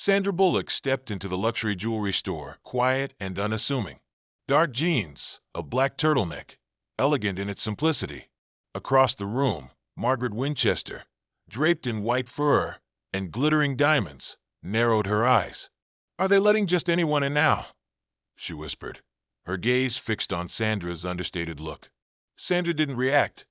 Sandra Bullock stepped into the luxury jewelry store, quiet and unassuming. Dark jeans, a black turtleneck, elegant in its simplicity. Across the room, Margaret Winchester, draped in white fur and glittering diamonds, narrowed her eyes. "Are they letting just anyone in now?" she whispered, her gaze fixed on Sandra's understated look. Sandra didn't react,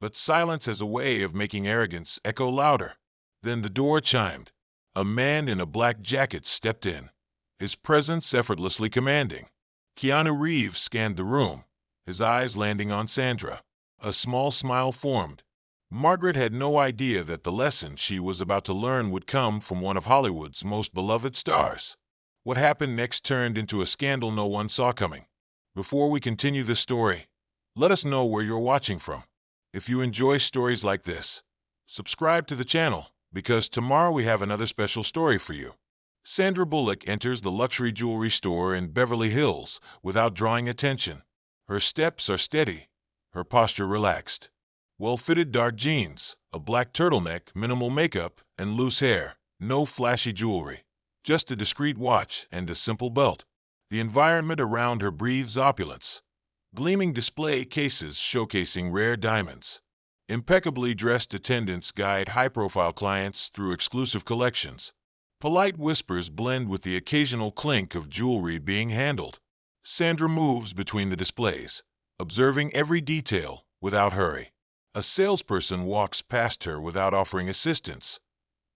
but silence has a way of making arrogance echo louder. Then the door chimed. A man in a black jacket stepped in, his presence effortlessly commanding. Keanu Reeves scanned the room, his eyes landing on Sandra. A small smile formed. Margaret had no idea that the lesson she was about to learn would come from one of Hollywood's most beloved stars. What happened next turned into a scandal no one saw coming. Before we continue this story, let us know where you're watching from. If you enjoy stories like this, subscribe to the channel, because tomorrow we have another special story for you. Sandra Bullock enters the luxury jewelry store in Beverly Hills without drawing attention. Her steps are steady, her posture relaxed. Well-fitted dark jeans, a black turtleneck, minimal makeup, and loose hair. No flashy jewelry, just a discreet watch and a simple belt. The environment around her breathes opulence. Gleaming display cases showcasing rare diamonds. Impeccably dressed attendants guide high-profile clients through exclusive collections. Polite whispers blend with the occasional clink of jewelry being handled. Sandra moves between the displays, observing every detail without hurry. A salesperson walks past her without offering assistance,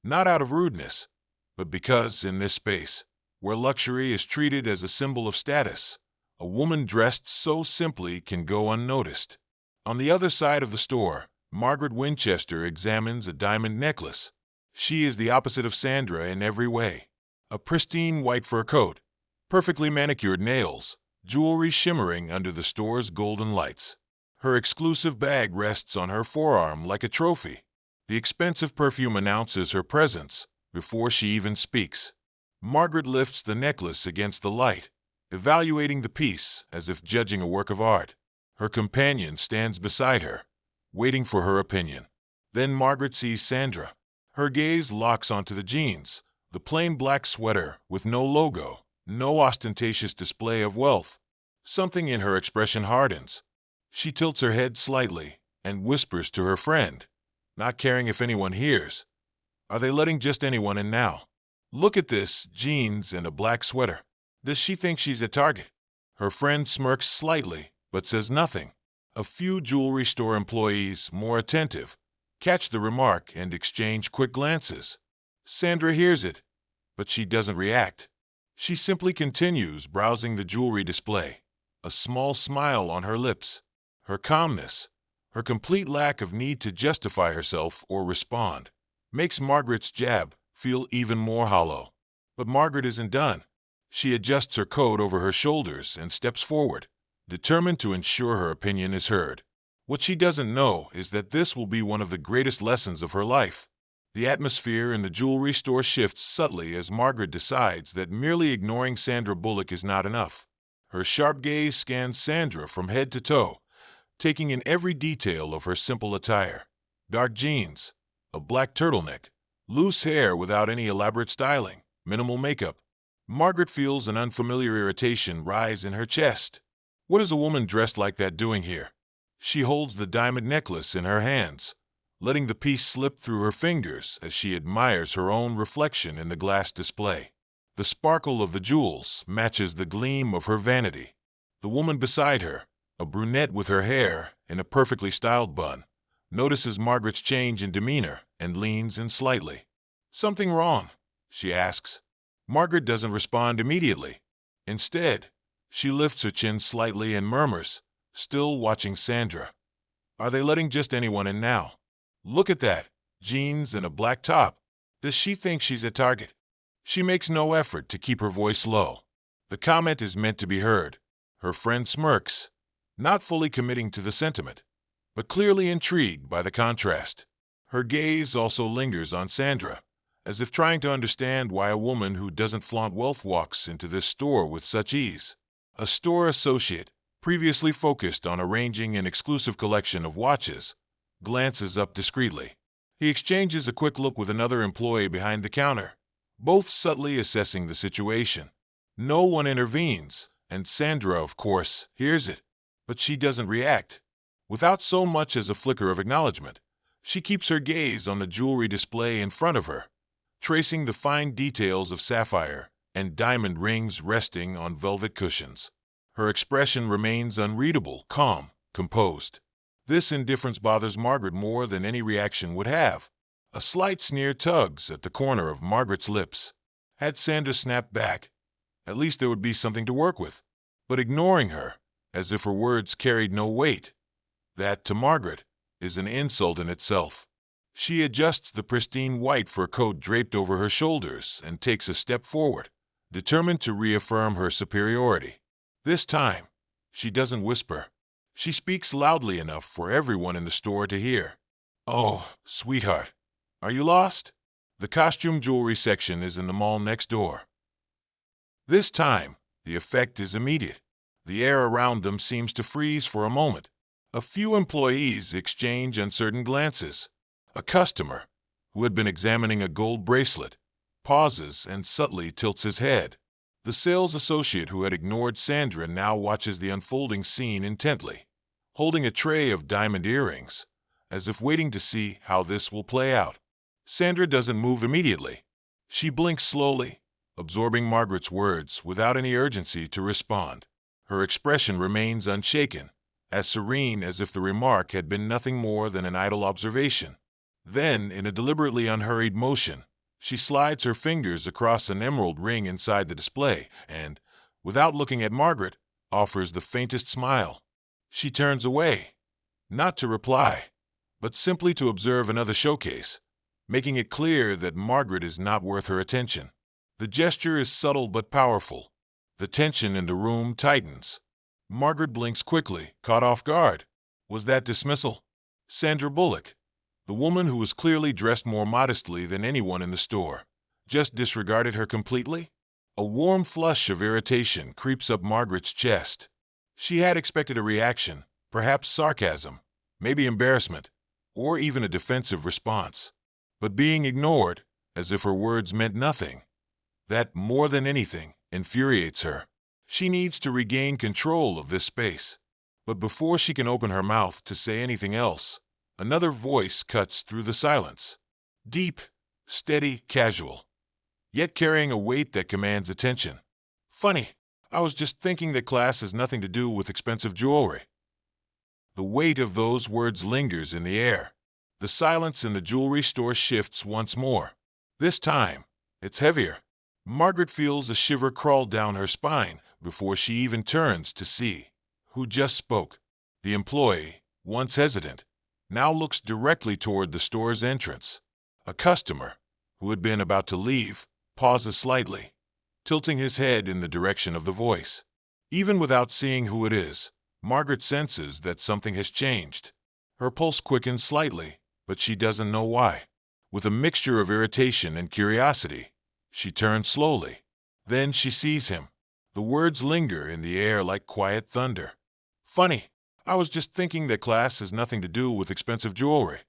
not out of rudeness, but because in this space, where luxury is treated as a symbol of status, a woman dressed so simply can go unnoticed. On the other side of the store, Margaret Winchester examines a diamond necklace. She is the opposite of Sandra in every way. A pristine white fur coat, perfectly manicured nails, jewelry shimmering under the store's golden lights. Her exclusive bag rests on her forearm like a trophy. The expensive perfume announces her presence before she even speaks. Margaret lifts the necklace against the light, evaluating the piece as if judging a work of art. Her companion stands beside her, waiting for her opinion. Then Margaret sees Sandra. Her gaze locks onto the jeans, the plain black sweater with no logo, no ostentatious display of wealth. Something in her expression hardens. She tilts her head slightly and whispers to her friend, not caring if anyone hears. "Are they letting just anyone in now? Look at this, jeans and a black sweater. Does she think she's a target?" Her friend smirks slightly, but says nothing. A few jewelry store employees, more attentive, catch the remark and exchange quick glances. Sandra hears it, but she doesn't react. She simply continues browsing the jewelry display, a small smile on her lips. Her calmness, her complete lack of need to justify herself or respond, makes Margaret's jab feel even more hollow. But Margaret isn't done. She adjusts her coat over her shoulders and steps forward, determined to ensure her opinion is heard. What she doesn't know is that this will be one of the greatest lessons of her life. The atmosphere in the jewelry store shifts subtly as Margaret decides that merely ignoring Sandra Bullock is not enough. Her sharp gaze scans Sandra from head to toe, taking in every detail of her simple attire. Dark jeans, a black turtleneck, loose hair without any elaborate styling, minimal makeup. Margaret feels an unfamiliar irritation rise in her chest. What is a woman dressed like that doing here? She holds the diamond necklace in her hands, letting the piece slip through her fingers as she admires her own reflection in the glass display. The sparkle of the jewels matches the gleam of her vanity. The woman beside her, a brunette with her hair in a perfectly styled bun, notices Margaret's change in demeanor and leans in slightly. "Something wrong?" she asks. Margaret doesn't respond immediately. Instead, she lifts her chin slightly and murmurs, still watching Sandra. "Are they letting just anyone in now? Look at that, jeans and a black top. Does she think she's a target?" She makes no effort to keep her voice low. The comment is meant to be heard. Her friend smirks, not fully committing to the sentiment, but clearly intrigued by the contrast. Her gaze also lingers on Sandra, as if trying to understand why a woman who doesn't flaunt wealth walks into this store with such ease. A store associate, previously focused on arranging an exclusive collection of watches, glances up discreetly. He exchanges a quick look with another employee behind the counter, both subtly assessing the situation. No one intervenes, and Sandra, of course, hears it, but she doesn't react. Without so much as a flicker of acknowledgement, she keeps her gaze on the jewelry display in front of her, tracing the fine details of sapphire and diamond rings resting on velvet cushions. Her expression remains unreadable, calm, composed. This indifference bothers Margaret more than any reaction would have. A slight sneer tugs at the corner of Margaret's lips. Had Sandra snapped back, at least there would be something to work with. But ignoring her, as if her words carried no weight, that, to Margaret, is an insult in itself. She adjusts the pristine white fur coat draped over her shoulders and takes a step forward, determined to reaffirm her superiority. This time, she doesn't whisper. She speaks loudly enough for everyone in the store to hear. "Oh, sweetheart, are you lost? The costume jewelry section is in the mall next door." This time, the effect is immediate. The air around them seems to freeze for a moment. A few employees exchange uncertain glances. A customer, who had been examining a gold bracelet, pauses and subtly tilts his head. The sales associate who had ignored Sandra now watches the unfolding scene intently, holding a tray of diamond earrings, as if waiting to see how this will play out. Sandra doesn't move immediately. She blinks slowly, absorbing Margaret's words without any urgency to respond. Her expression remains unshaken, as serene as if the remark had been nothing more than an idle observation. Then, in a deliberately unhurried motion, she slides her fingers across an emerald ring inside the display and, without looking at Margaret, offers the faintest smile. She turns away, not to reply, but simply to observe another showcase, making it clear that Margaret is not worth her attention. The gesture is subtle but powerful. The tension in the room tightens. Margaret blinks quickly, caught off guard. Was that dismissal? Sandra Bullock, the woman who was clearly dressed more modestly than anyone in the store, just disregarded her completely? A warm flush of irritation creeps up Margaret's chest. She had expected a reaction, perhaps sarcasm, maybe embarrassment, or even a defensive response. But being ignored, as if her words meant nothing, that, more than anything, infuriates her. She needs to regain control of this space. But before she can open her mouth to say anything else, another voice cuts through the silence. Deep, steady, casual, yet carrying a weight that commands attention. "Funny, I was just thinking that class has nothing to do with expensive jewelry." The weight of those words lingers in the air. The silence in the jewelry store shifts once more. This time, it's heavier. Margaret feels a shiver crawl down her spine before she even turns to see who just spoke. The employee, once hesitant, now looks directly toward the store's entrance. A customer, who had been about to leave, pauses slightly, tilting his head in the direction of the voice. Even without seeing who it is, Margaret senses that something has changed. Her pulse quickens slightly, but she doesn't know why. With a mixture of irritation and curiosity, she turns slowly. Then she sees him. The words linger in the air like quiet thunder. "Funny, I was just thinking that class has nothing to do with expensive jewelry."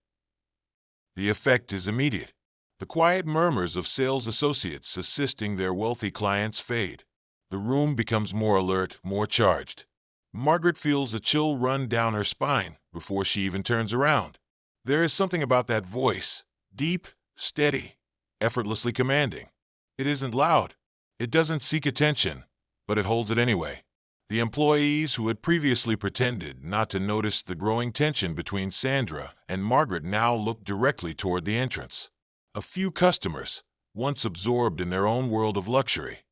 The effect is immediate. The quiet murmurs of sales associates assisting their wealthy clients fade. The room becomes more alert, more charged. Margaret feels a chill run down her spine before she even turns around. There is something about that voice, deep, steady, effortlessly commanding. It isn't loud. It doesn't seek attention, but it holds it anyway. The employees who had previously pretended not to notice the growing tension between Sandra and Margaret now look directly toward the entrance. A few customers, once absorbed in their own world of luxury,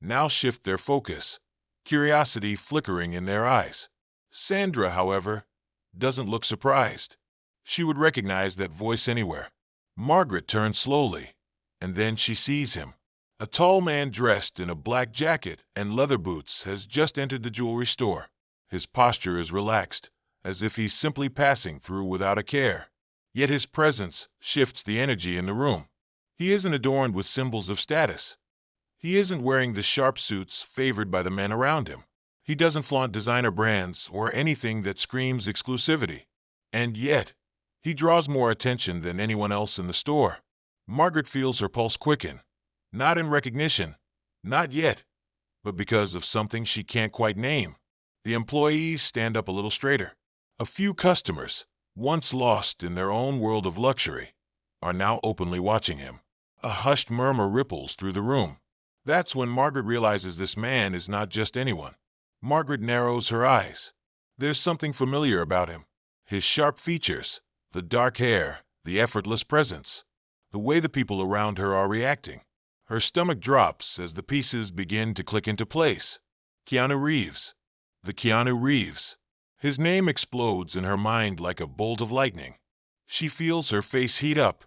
now shift their focus, curiosity flickering in their eyes. Sandra, however, doesn't look surprised. She would recognize that voice anywhere. Margaret turns slowly, and then she sees him. A tall man dressed in a black jacket and leather boots has just entered the jewelry store. His posture is relaxed, as if he's simply passing through without a care. Yet his presence shifts the energy in the room. He isn't adorned with symbols of status. He isn't wearing the sharp suits favored by the men around him. He doesn't flaunt designer brands or anything that screams exclusivity. And yet, he draws more attention than anyone else in the store. Margaret feels her pulse quicken. Not in recognition, not yet, but because of something she can't quite name. The employees stand up a little straighter. A few customers, once lost in their own world of luxury, are now openly watching him. A hushed murmur ripples through the room. That's when Margaret realizes this man is not just anyone. Margaret narrows her eyes. There's something familiar about him. His sharp features, the dark hair, the effortless presence, the way the people around her are reacting. Her stomach drops as the pieces begin to click into place. Keanu Reeves. The Keanu Reeves. His name explodes in her mind like a bolt of lightning. She feels her face heat up,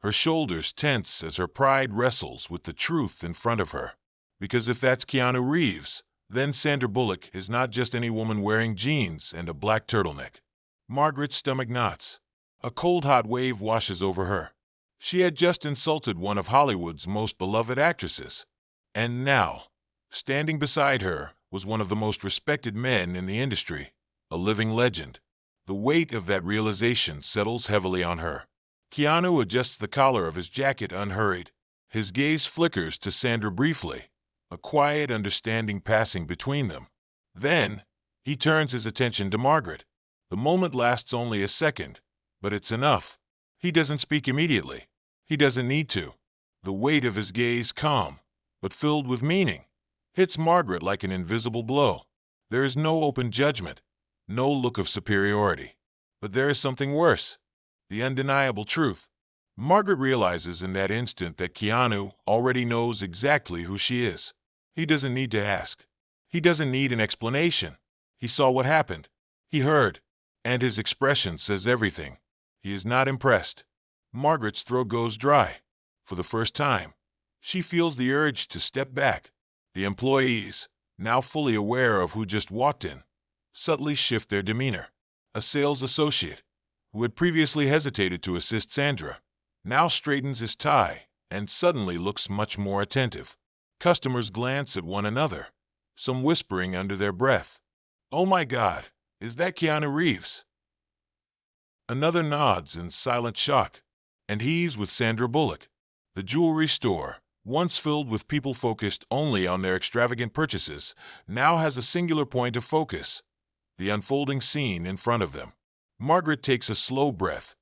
her shoulders tense as her pride wrestles with the truth in front of her. Because if that's Keanu Reeves, then Sandra Bullock is not just any woman wearing jeans and a black turtleneck. Margaret's stomach knots. A cold hot wave washes over her. She had just insulted one of Hollywood's most beloved actresses. And now, standing beside her was one of the most respected men in the industry, a living legend. The weight of that realization settles heavily on her. Keanu adjusts the collar of his jacket unhurried. His gaze flickers to Sandra briefly, a quiet understanding passing between them. Then, he turns his attention to Margaret. The moment lasts only a second, but it's enough. He doesn't speak immediately. He doesn't need to. The weight of his gaze, calm, but filled with meaning, hits Margaret like an invisible blow. There is no open judgment, no look of superiority. But there is something worse. The undeniable truth. Margaret realizes in that instant that Keanu already knows exactly who she is. He doesn't need to ask. He doesn't need an explanation. He saw what happened. He heard. And his expression says everything. He is not impressed. Margaret's throat goes dry. For the first time, she feels the urge to step back. The employees, now fully aware of who just walked in, subtly shift their demeanor. A sales associate, who had previously hesitated to assist Sandra, now straightens his tie and suddenly looks much more attentive. Customers glance at one another, some whispering under their breath. "Oh my God, is that Keanu Reeves?" Another nods in silent shock, and he's with Sandra Bullock. The jewelry store, once filled with people focused only on their extravagant purchases, now has a singular point of focus: the unfolding scene in front of them. Margaret takes a slow breath,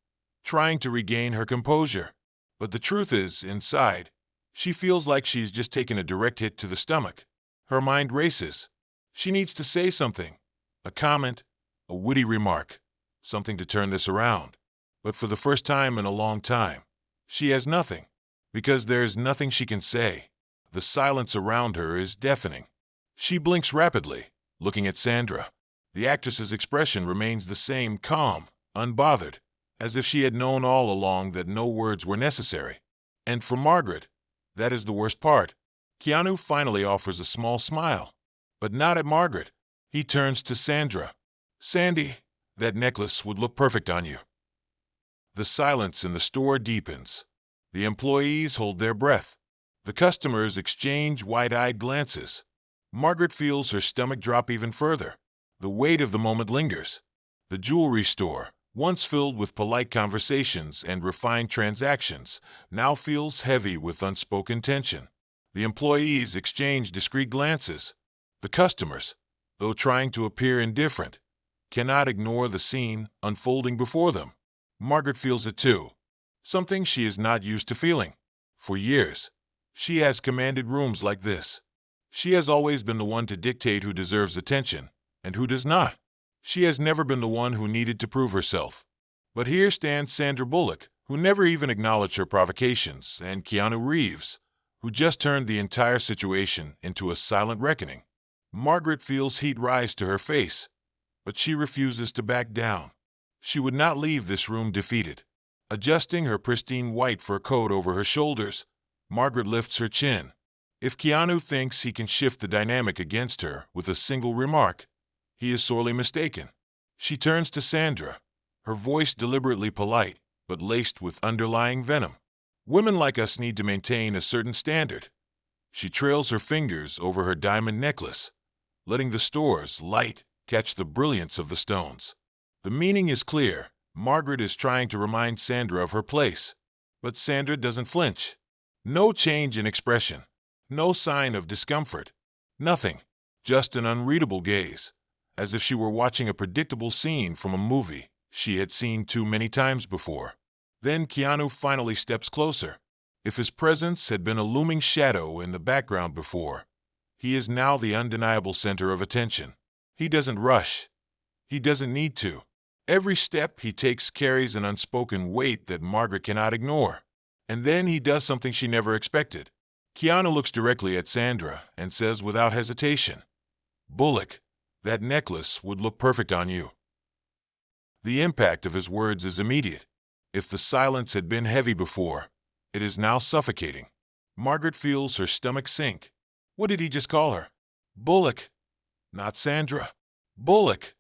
trying to regain her composure. But the truth is, inside, she feels like she's just taken a direct hit to the stomach. Her mind races. She needs to say something, a comment, a witty remark, something to turn this around. But for the first time in a long time, she has nothing, because there is nothing she can say. The silence around her is deafening. She blinks rapidly, looking at Sandra. The actress's expression remains the same, calm, unbothered, as if she had known all along that no words were necessary. And for Margaret, that is the worst part. Keanu finally offers a small smile, but not at Margaret. He turns to Sandra. "Sandy, that necklace would look perfect on you." The silence in the store deepens. The employees hold their breath. The customers exchange wide-eyed glances. Margaret feels her stomach drop even further. The weight of the moment lingers. The jewelry store, once filled with polite conversations and refined transactions, now feels heavy with unspoken tension. The employees exchange discreet glances. The customers, though trying to appear indifferent, cannot ignore the scene unfolding before them. Margaret feels it too, something she is not used to feeling. For years, she has commanded rooms like this. She has always been the one to dictate who deserves attention and who does not. She has never been the one who needed to prove herself. But here stands Sandra Bullock, who never even acknowledged her provocations, and Keanu Reeves, who just turned the entire situation into a silent reckoning. Margaret feels heat rise to her face, but she refuses to back down. She would not leave this room defeated. Adjusting her pristine white fur coat over her shoulders, Margaret lifts her chin. If Keanu thinks he can shift the dynamic against her with a single remark, he is sorely mistaken. She turns to Sandra, her voice deliberately polite, but laced with underlying venom. "Women like us need to maintain a certain standard." She trails her fingers over her diamond necklace, letting the store's light catch the brilliance of the stones. The meaning is clear. Margaret is trying to remind Sandra of her place. But Sandra doesn't flinch. No change in expression. No sign of discomfort. Nothing. Just an unreadable gaze, as if she were watching a predictable scene from a movie she had seen too many times before. Then Keanu finally steps closer. If his presence had been a looming shadow in the background before, he is now the undeniable center of attention. He doesn't rush. He doesn't need to. Every step he takes carries an unspoken weight that Margaret cannot ignore. And then he does something she never expected. Keanu looks directly at Sandra and says without hesitation, "Bullock, that necklace would look perfect on you." The impact of his words is immediate. If the silence had been heavy before, it is now suffocating. Margaret feels her stomach sink. What did he just call her? Bullock. Not Sandra. Bullock.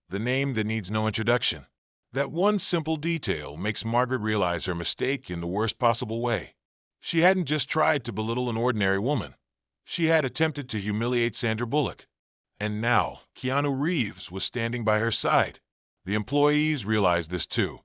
The name that needs no introduction. That one simple detail makes Margaret realize her mistake in the worst possible way. She hadn't just tried to belittle an ordinary woman. She had attempted to humiliate Sandra Bullock. And now, Keanu Reeves was standing by her side. The employees realized this too.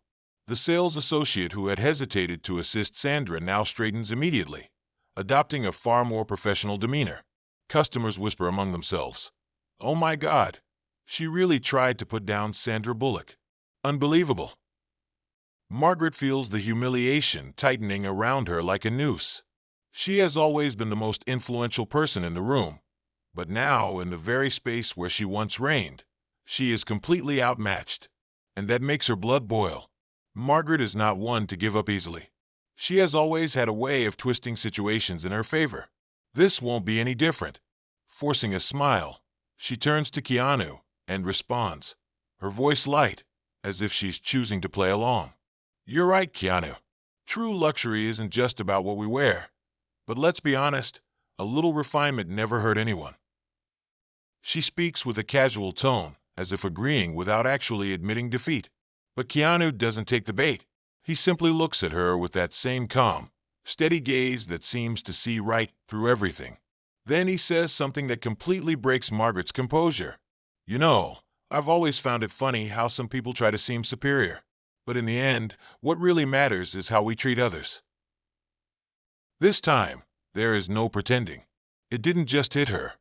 The sales associate who had hesitated to assist Sandra now straightens immediately, adopting a far more professional demeanor. Customers whisper among themselves, "Oh my God, she really tried to put down Sandra Bullock. Unbelievable." Margaret feels the humiliation tightening around her like a noose. She has always been the most influential person in the room, but now, in the very space where she once reigned, she is completely outmatched, and that makes her blood boil. Margaret is not one to give up easily. She has always had a way of twisting situations in her favor. This won't be any different. Forcing a smile, she turns to Keanu and responds, her voice light, as if she's choosing to play along. "You're right, Keanu. True luxury isn't just about what we wear. But let's be honest, a little refinement never hurt anyone." She speaks with a casual tone, as if agreeing without actually admitting defeat. But Keanu doesn't take the bait. He simply looks at her with that same calm, steady gaze that seems to see right through everything. Then he says something that completely breaks Margaret's composure. "You know, I've always found it funny how some people try to seem superior. But in the end, what really matters is how we treat others." This time, there is no pretending. It didn't just hit her.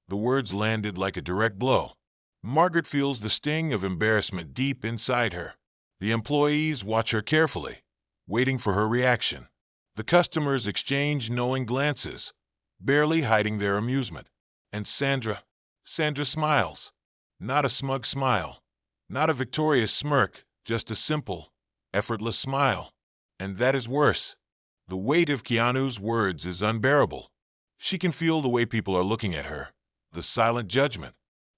The words landed like a direct blow. Margaret feels the sting of embarrassment deep inside her. The employees watch her carefully, waiting for her reaction. The customers exchange knowing glances, barely hiding their amusement. And Sandra smiles. Not a smug smile, not a victorious smirk, just a simple, effortless smile. And that is worse. The weight of Keanu's words is unbearable. She can feel the way people are looking at her, the silent judgment.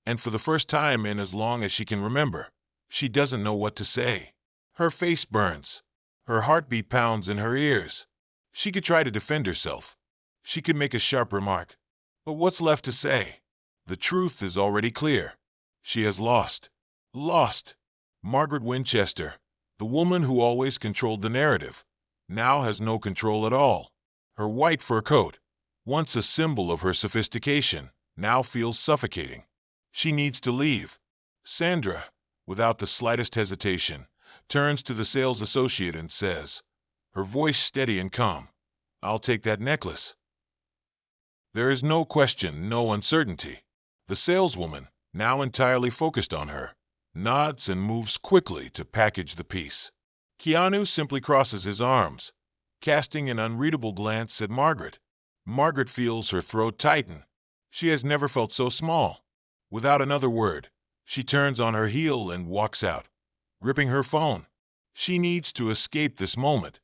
And for the first time in as long as she can remember, she doesn't know what to say. Her face burns. Her heartbeat pounds in her ears. She could try to defend herself. She could make a sharp remark. But what's left to say? The truth is already clear. She has lost. Lost. Margaret Winchester, the woman who always controlled the narrative, now has no control at all. Her white fur coat, once a symbol of her sophistication, now feels suffocating. She needs to leave. Sandra, without the slightest hesitation, turns to the sales associate and says, her voice steady and calm, "I'll take that necklace." There is no question, no uncertainty. The saleswoman, now entirely focused on her, nods and moves quickly to package the piece. Keanu simply crosses his arms, casting an unreadable glance at Margaret. Margaret feels her throat tighten. She has never felt so small. Without another word, she turns on her heel and walks out, gripping her phone. She needs to escape this moment,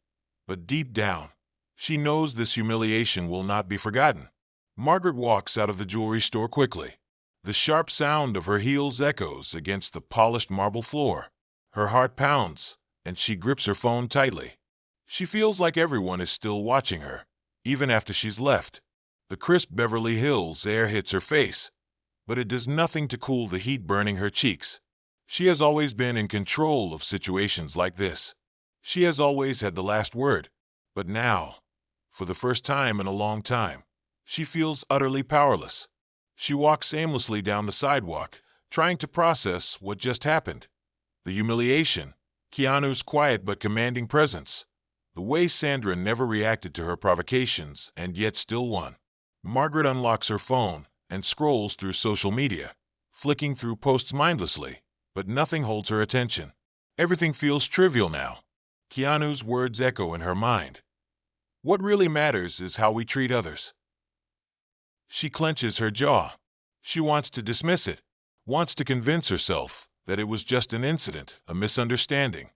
but deep down, she knows this humiliation will not be forgotten. Margaret walks out of the jewelry store quickly. The sharp sound of her heels echoes against the polished marble floor. Her heart pounds, and she grips her phone tightly. She feels like everyone is still watching her, even after she's left. The crisp Beverly Hills air hits her face, but it does nothing to cool the heat burning her cheeks. She has always been in control of situations like this. She has always had the last word, but now, for the first time in a long time, she feels utterly powerless. She walks aimlessly down the sidewalk, trying to process what just happened. The humiliation, Keanu's quiet but commanding presence, The way Sandra never reacted to her provocations and yet still won. Margaret unlocks her phone and scrolls through social media, flicking through posts mindlessly, but nothing holds her attention. Everything feels trivial now. Keanu's words echo in her mind. What really matters is how we treat others. She clenches her jaw. She wants to dismiss it, wants to convince herself that it was just an incident, a misunderstanding.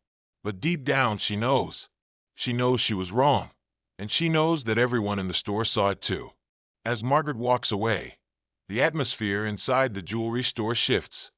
But deep down she knows. She knows she was wrong, and she knows that everyone in the store saw it too. As Margaret walks away, the atmosphere inside the jewelry store shifts.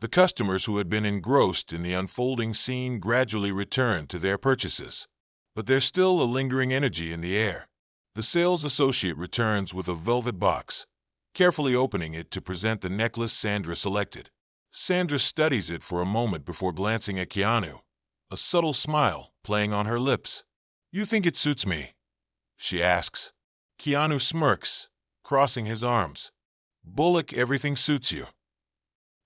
The customers who had been engrossed in the unfolding scene gradually return to their purchases. But there's still a lingering energy in the air. The sales associate returns with a velvet box, carefully opening it to present the necklace Sandra selected. Sandra studies it for a moment before glancing at Keanu, a subtle smile playing on her lips. "You think it suits me?" she asks. Keanu smirks, crossing his arms. "Bullock, everything suits you."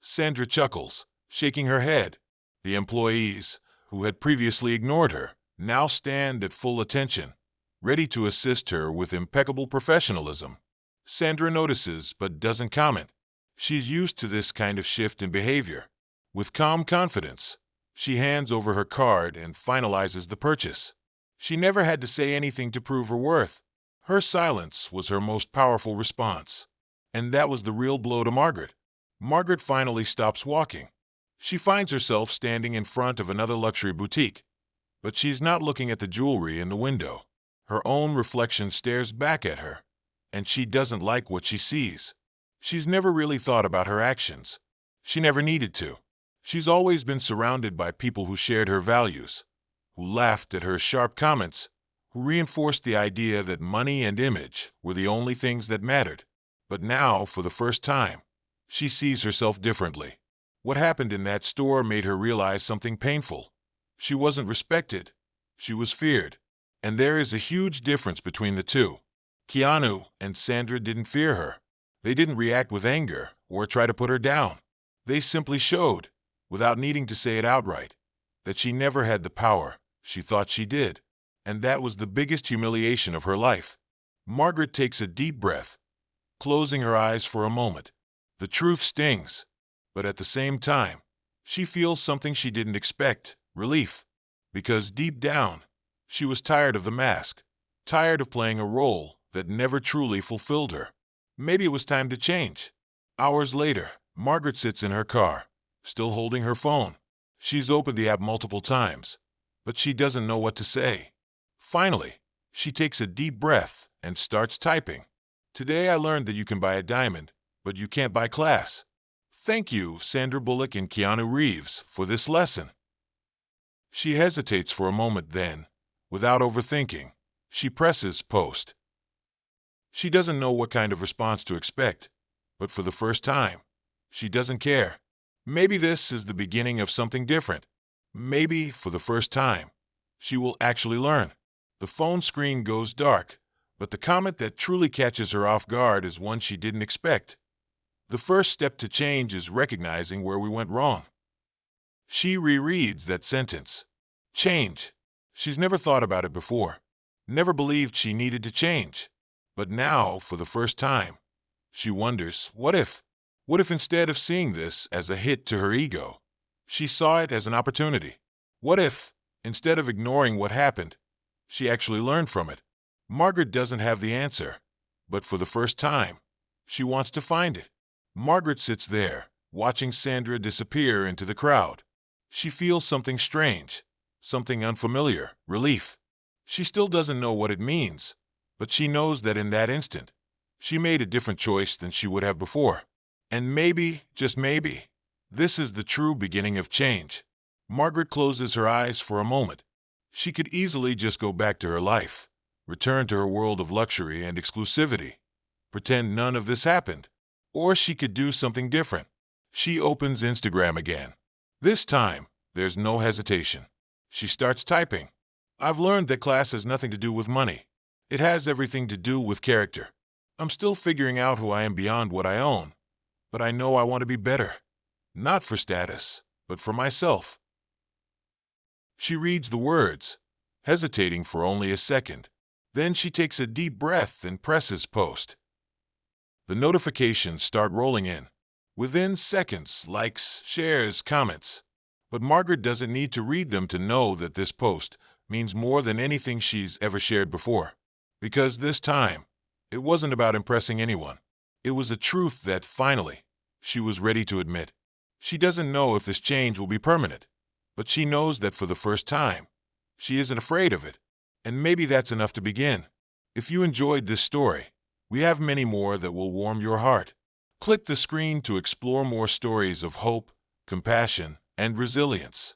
Sandra chuckles, shaking her head. The employees, who had previously ignored her, now stand at full attention, ready to assist her with impeccable professionalism. Sandra notices but doesn't comment. She's used to this kind of shift in behavior. With calm confidence, she hands over her card and finalizes the purchase. She never had to say anything to prove her worth. Her silence was her most powerful response. And that was the real blow to Margaret. Margaret finally stops walking. She finds herself standing in front of another luxury boutique. But she's not looking at the jewelry in the window. Her own reflection stares back at her, and she doesn't like what she sees. She's never really thought about her actions. She never needed to. She's always been surrounded by people who shared her values, who laughed at her sharp comments, who reinforced the idea that money and image were the only things that mattered. But now, for the first time, she sees herself differently. What happened in that store made her realize something painful. She wasn't respected. She was feared. And there is a huge difference between the two. Keanu and Sandra didn't fear her. They didn't react with anger or try to put her down. They simply showed, without needing to say it outright, that she never had the power she thought she did. And that was the biggest humiliation of her life. Margaret takes a deep breath, closing her eyes for a moment. The truth stings, but at the same time, she feels something she didn't expect, relief. Because deep down, she was tired of the mask, tired of playing a role that never truly fulfilled her. Maybe it was time to change. Hours later, Margaret sits in her car, still holding her phone. She's opened the app multiple times, but she doesn't know what to say. Finally, she takes a deep breath and starts typing. "Today I learned that you can buy a diamond, but you can't buy class. Thank you, Sandra Bullock and Keanu Reeves, for this lesson." She hesitates for a moment then, without overthinking, she presses post. She doesn't know what kind of response to expect, but for the first time, she doesn't care. Maybe this is the beginning of something different. Maybe, for the first time, she will actually learn. The phone screen goes dark, but the comment that truly catches her off guard is one she didn't expect. The first step to change is recognizing where we went wrong. She rereads that sentence. Change. She's never thought about it before. Never believed she needed to change. But now, for the first time, she wonders, what if? What if instead of seeing this as a hit to her ego, she saw it as an opportunity? What if, instead of ignoring what happened, she actually learned from it? Margaret doesn't have the answer, but for the first time, she wants to find it. Margaret sits there, watching Sandra disappear into the crowd. She feels something strange, something unfamiliar, relief. She still doesn't know what it means, but she knows that in that instant, she made a different choice than she would have before. And maybe, just maybe, this is the true beginning of change. Margaret closes her eyes for a moment. She could easily just go back to her life, return to her world of luxury and exclusivity, pretend none of this happened. Or she could do something different. She opens Instagram again. This time, there's no hesitation. She starts typing. "I've learned that class has nothing to do with money. It has everything to do with character. I'm still figuring out who I am beyond what I own, but I know I want to be better. Not for status, but for myself." She reads the words, hesitating for only a second. Then she takes a deep breath and presses post. The notifications start rolling in. Within seconds, likes, shares, comments. But Margaret doesn't need to read them to know that this post means more than anything she's ever shared before. Because this time, it wasn't about impressing anyone. It was a truth that, finally, she was ready to admit. She doesn't know if this change will be permanent, but she knows that for the first time, she isn't afraid of it. And maybe that's enough to begin. If you enjoyed this story, we have many more that will warm your heart. Click the screen to explore more stories of hope, compassion, and resilience.